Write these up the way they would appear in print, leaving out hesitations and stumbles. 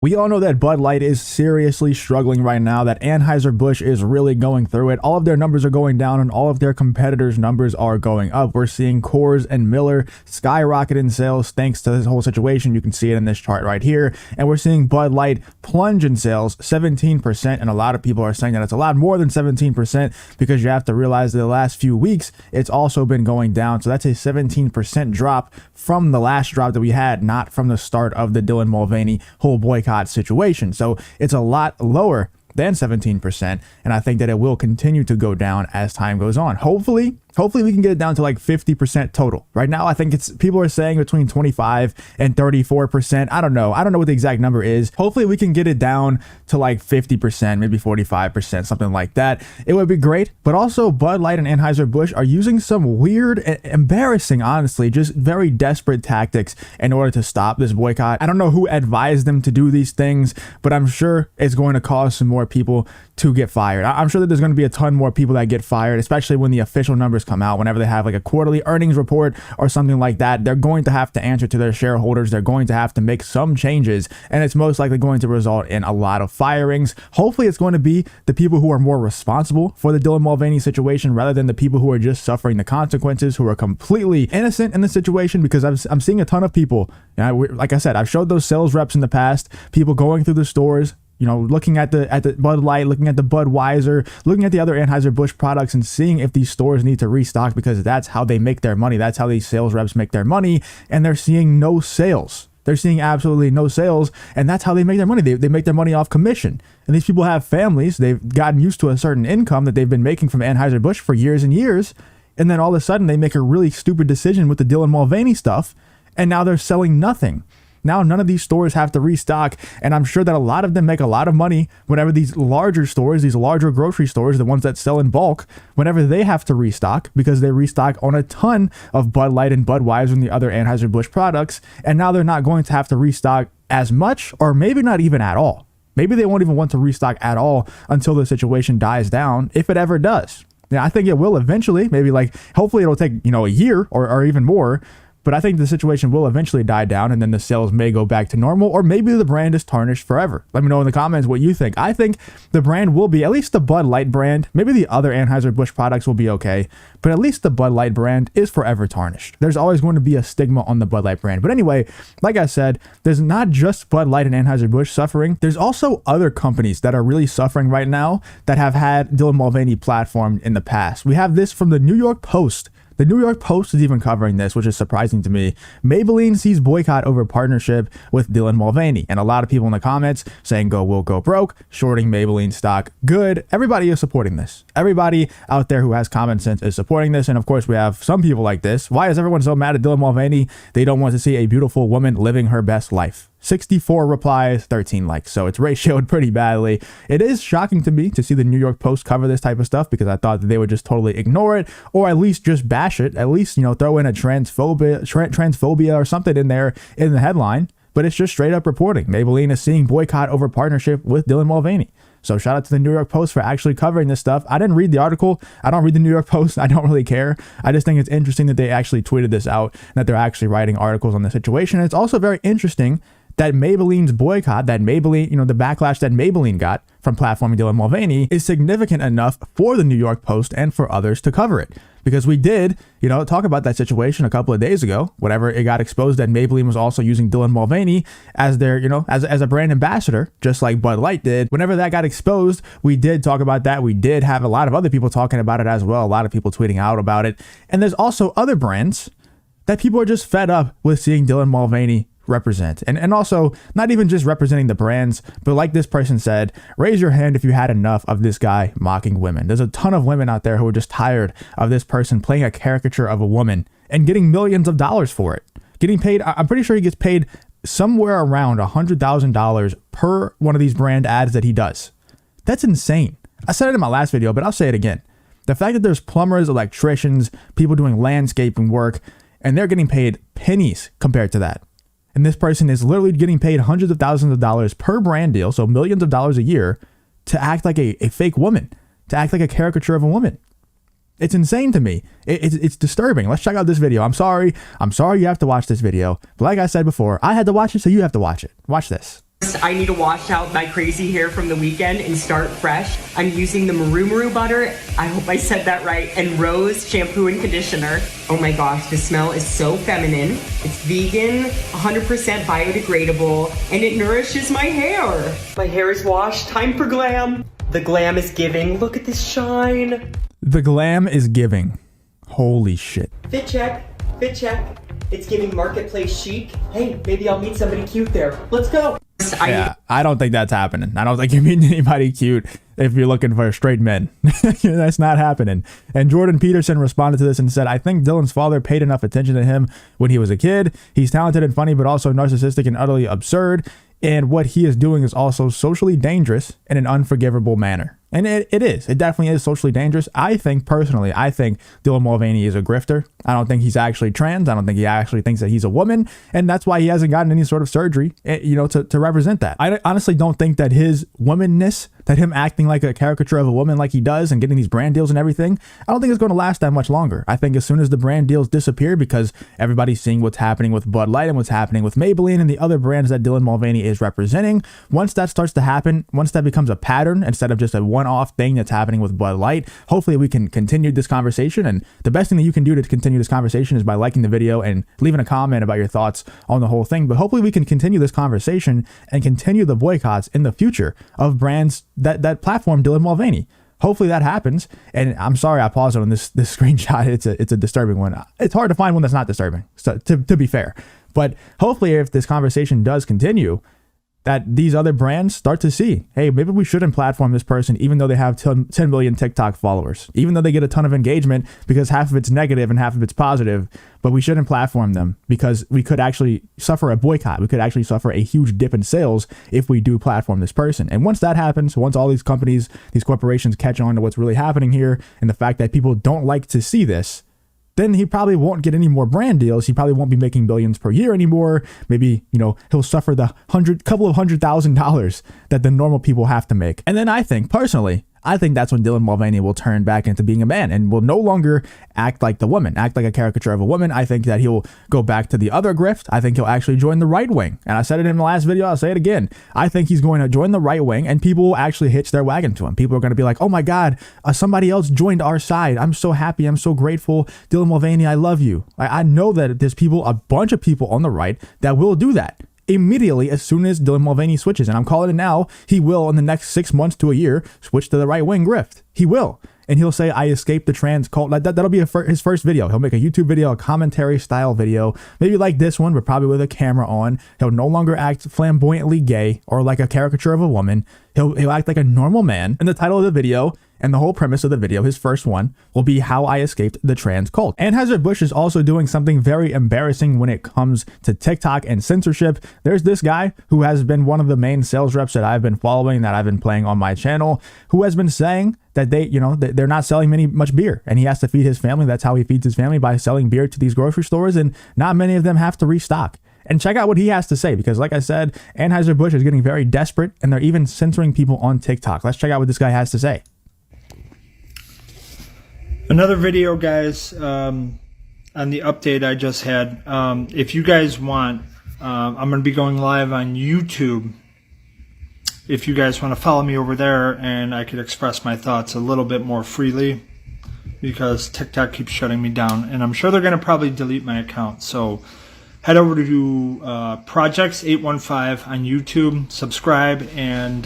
We all know that Bud Light is seriously struggling right now, that Anheuser Busch is really going through it. All of their numbers are going down and all of their competitors' numbers are going up. We're seeing Coors and Miller skyrocket in sales thanks to this whole situation. You can see it in this chart right here. And we're seeing Bud Light plunge in sales 17%. And a lot of people are saying that it's a lot more than 17% because you have to realize that the last few weeks, it's also been going down. So that's a 17% drop from the last drop that we had, not from the start of the Dylan Mulvaney whole boycott situation. So it's a lot lower than 17%, and I think that it will continue to go down as time goes on. Hopefully we can get it down to like 50% total. Right now, I think it's, people are saying between 25 and 34%. I don't know what the exact number is. Hopefully we can get it down to like 50%, maybe 45%, something like that. It would be great. But also Bud Light and Anheuser Busch are using some weird, embarrassing, honestly, just very desperate tactics in order to stop this boycott. I don't know who advised them to do these things, but I'm sure it's going to cause some more people to get fired. I'm sure that there's going to be a ton more people that get fired, especially when the official numbers come out. Whenever they have like a quarterly earnings report or something like that, they're going to have to answer to their shareholders. They're going to have to make some changes, and it's most likely going to result in a lot of firings. Hopefully it's going to be the people who are more responsible for the Dylan Mulvaney situation rather than the people who are just suffering the consequences, who are completely innocent in the situation, because I'm seeing a ton of people, like I said, I've showed those sales reps in the past, people going through the stores, looking at the Bud Light, looking at the Budweiser, looking at the other Anheuser Busch products and seeing if these stores need to restock, because that's how they make their money. That's how these sales reps make their money. And they're seeing no sales. They're seeing absolutely no sales. And that's how they make their money. They make their money off commission. And these people have families. They've gotten used to a certain income that they've been making from Anheuser Busch for years and years. And then all of a sudden they make a really stupid decision with the Dylan Mulvaney stuff. And now they're selling nothing. Now none of these stores have to restock, and I'm sure that a lot of them make a lot of money whenever these larger stores, these larger grocery stores, the ones that sell in bulk, whenever they have to restock, because they restock on a ton of Bud Light and Budweiser and the other Anheuser Busch products, and now they're not going to have to restock as much, or maybe not even at all. Maybe they won't even want to restock at all until the situation dies down, if it ever does. Now, I think it will eventually, maybe hopefully it'll take, a year or even more. But I think the situation will eventually die down, and then the sales may go back to normal, or maybe the brand is tarnished forever. Let me know in the comments what you think. I think the brand will be, at least the Bud Light brand, maybe the other Anheuser Busch products will be okay, but at least the Bud Light brand is forever tarnished. There's always going to be a stigma on the Bud Light brand. But anyway, like I said, there's not just Bud Light and Anheuser Busch suffering. There's also other companies that are really suffering right now that have had Dylan Mulvaney platformed in the past. We have this from the New York Post. The New York Post is even covering this, which is surprising to me. Maybelline sees boycott over partnership with Dylan Mulvaney. And a lot of people in the comments saying go woke, go broke, shorting Maybelline stock. Good. Everybody is supporting this. Everybody out there who has common sense is supporting this. And of course, we have some people like this. Why is everyone so mad at Dylan Mulvaney? They don't want to see a beautiful woman living her best life. 64 replies, 13 likes. So it's ratioed pretty badly. It is shocking to me to see the New York Post cover this type of stuff, because I thought that they would just totally ignore it, or at least just bash it. At least, throw in a transphobia or something in there in the headline. But it's just straight up reporting. Maybelline is seeing boycott over partnership with Dylan Mulvaney. So shout out to the New York Post for actually covering this stuff. I didn't read the article. I don't read the New York Post. I don't really care. I just think it's interesting that they actually tweeted this out and that they're actually writing articles on the situation. And it's also very interesting that Maybelline's boycott, that Maybelline, the backlash that Maybelline got from platforming Dylan Mulvaney is significant enough for the New York Post and for others to cover it. Because we did, talk about that situation a couple of days ago, whenever it got exposed that Maybelline was also using Dylan Mulvaney as their, as a brand ambassador, just like Bud Light did. Whenever that got exposed, we did talk about that. We did have a lot of other people talking about it as well. A lot of people tweeting out about it. And there's also other brands that people are just fed up with seeing Dylan Mulvaney represent, and also not even just representing the brands, but like this person said, raise your hand if you had enough of this guy mocking women. There's a ton of women out there who are just tired of this person playing a caricature of a woman and getting millions of dollars for it, getting paid. I'm pretty sure he gets paid somewhere around $100,000 per one of these brand ads that he does. That's insane. I said it in my last video, but I'll say it again. The fact that there's plumbers, electricians, people doing landscaping work, and they're getting paid pennies compared to that. And this person is literally getting paid hundreds of thousands of dollars per brand deal, so millions of dollars a year, to act like a fake woman, to act like a caricature of a woman. It's insane to me. It's disturbing. Let's check out this video. I'm sorry you have to watch this video. But like I said before, I had to watch it, so you have to watch it. Watch this. I need to wash out my crazy hair from the weekend and start fresh. I'm using the Maru butter, I hope I said that right, and Rose shampoo and conditioner. Oh my gosh, the smell is so feminine. It's vegan, 100% biodegradable, and it nourishes my hair. My hair is washed, time for glam. The glam is giving, look at this shine. The glam is giving. Holy shit. Fit check, fit check. It's giving marketplace chic. Hey, maybe I'll meet somebody cute there. Let's go. Yeah, I don't think that's happening. I don't think you're meeting anybody cute if you're looking for straight men. That's not happening. And Jordan Peterson responded to this and said, I think Dylan's father paid enough attention to him when he was a kid. He's talented and funny, but also narcissistic and utterly absurd. And what he is doing is also socially dangerous in an unforgivable manner. And it is. It definitely is socially dangerous. I think personally, Dylan Mulvaney is a grifter. I don't think he's actually trans. I don't think he actually thinks that he's a woman. And that's why he hasn't gotten any sort of surgery, to represent that. I honestly don't think that his womanness, that him acting like a caricature of a woman like he does and getting these brand deals and everything, I don't think it's going to last that much longer. I think as soon as the brand deals disappear, because everybody's seeing what's happening with Bud Light and what's happening with Maybelline and the other brands that Dylan Mulvaney is representing, once that starts to happen, once that becomes a pattern instead of just a one-off thing that's happening with Bud Light, hopefully we can continue this conversation. And the best thing that you can do to continue this conversation is by liking the video and leaving a comment about your thoughts on the whole thing. But hopefully we can continue this conversation and continue the boycotts in the future of brands that platform Dylan Mulvaney. Hopefully that happens. And I'm sorry I paused on this screenshot. It's a disturbing one. It's hard to find one that's not disturbing, so to be fair. But hopefully if this conversation does continue, that these other brands start to see, hey, maybe we shouldn't platform this person even though they have 10 million TikTok followers, even though they get a ton of engagement, because half of it's negative and half of it's positive, but we shouldn't platform them because we could actually suffer a boycott. We could actually suffer a huge dip in sales if we do platform this person. And once that happens, once all these companies, these corporations catch on to what's really happening here and the fact that people don't like to see this, then he probably won't get any more brand deals. He probably won't be making billions per year anymore. Maybe, he'll suffer the couple of $100,000 that the normal people have to make. And then I think personally, that's when Dylan Mulvaney will turn back into being a man and will no longer act like the woman, act like a caricature of a woman. I think that he'll go back to the other grift. I think he'll actually join the right wing. And I said it in the last video, I'll say it again. I think he's going to join the right wing and people will actually hitch their wagon to him. People are going to be like, oh my God, somebody else joined our side. I'm so happy. I'm so grateful. Dylan Mulvaney, I love you. I know that there's a bunch of people on the right that will do that immediately as soon as Dylan Mulvaney switches. And I'm calling it now. He will, in the next 6 months to a year, switch to the right wing grift. He will. And he'll say, I escaped the trans cult. That'll be his first video. He'll make a YouTube video, a commentary style video, maybe like this one, but probably with a camera on. He'll no longer act flamboyantly gay or like a caricature of a woman. He'll act like a normal man. And the title of the video and the whole premise of the video, his first one, will be how I escaped the trans cult. Anheuser Busch is also doing something very embarrassing when it comes to TikTok and censorship. There's this guy who has been one of the main sales reps that I've been following, that I've been playing on my channel, who has been saying that they're not selling much beer and he has to feed his family. That's how he feeds his family, by selling beer to these grocery stores, and not many of them have to restock. And check out what he has to say, because like I said, Anheuser Busch is getting very desperate and they're even censoring people on TikTok. Let's check out what this guy has to say. Another video, guys, on the update I just had. If you guys want, I'm going to be going live on YouTube. If you guys want to follow me over there, and I could express my thoughts a little bit more freely, because TikTok keeps shutting me down, and I'm sure they're going to probably delete my account. So head over to Projects 815 on YouTube, subscribe, and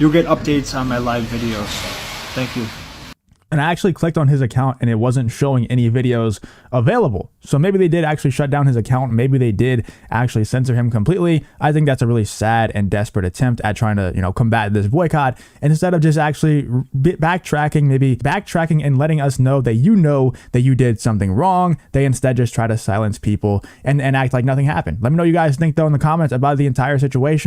you'll get updates on my live videos. Thank you. And I actually clicked on his account and it wasn't showing any videos available. So maybe they did actually shut down his account. Maybe they did actually censor him completely. I think that's a really sad and desperate attempt at trying to, combat this boycott. And instead of just actually backtracking and letting us know that you did something wrong, they instead just try to silence people and act like nothing happened. Let me know what you guys think though in the comments about the entire situation.